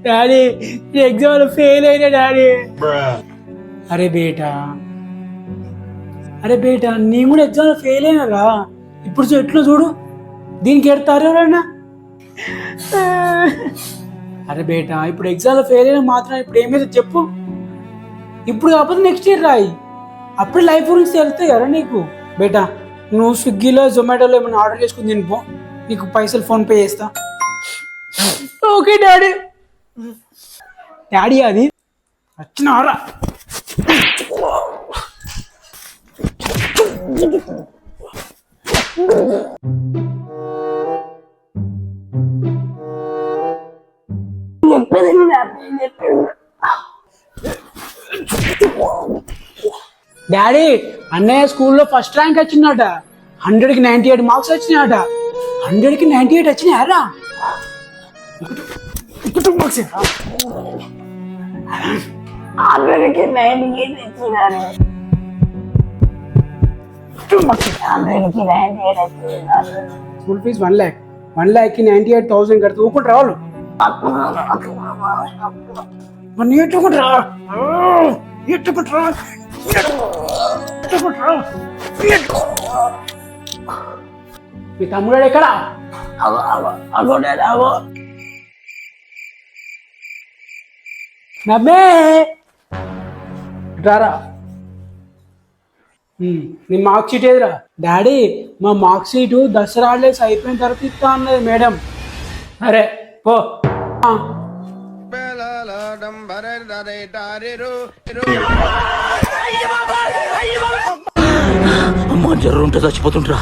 Daddy exam fail అయినా daddy. అరే బేటా నీ కూడా ఎగ్జామ్ ఫెయిల్ అయినారా? ఇప్పుడు ఎట్లా చూడు, దీనికి ఎడతారు ఎవరన్నా? అరే బేటా ఇప్పుడు ఎగ్జామ్లో ఫెయిల్ అయినా మాత్రం ఇప్పుడు ఏమైతే చెప్పు. ఇప్పుడు కాకపోతే నెక్స్ట్ ఇయర్ రాయి, అప్పుడు లైఫ్ గురించి తెలుస్తాయి కదా నీకు. బేటా నువ్వు స్విగ్గీలో జొమాటోలో ఏమైనా ఆర్డర్ చేసుకుని తినిపో, నీకు పైసలు ఫోన్పే చేస్తా. Okay daddy. డాడీ అది వచ్చినారా? డాడీ అన్నయ్య స్కూల్లో ఫస్ట్ ర్యాంక్ వచ్చిందట, 100కి 98 మార్క్స్ వచ్చినాయట. 100కి 98 వచ్చినాయరా? 100కి 98 వచ్చినారు. స్కూల్ ఫీజ్ 1 lakh, 1,00,000కి 98,000 కడితే ఊకుంటు రావాలి. మీ తమ్ముడు ఎక్కడ? రారా, నీ మార్క్ షీట్ ఏదిరా? డాడీ మా మార్క్ షీటు దసరా హాలిడేస్ అయిపోయిన తర్వాత ఇస్తా అన్నది మేడం. సరే పో. అమ్మ జర్రు ఉంటే చచ్చిపోతుంటరా.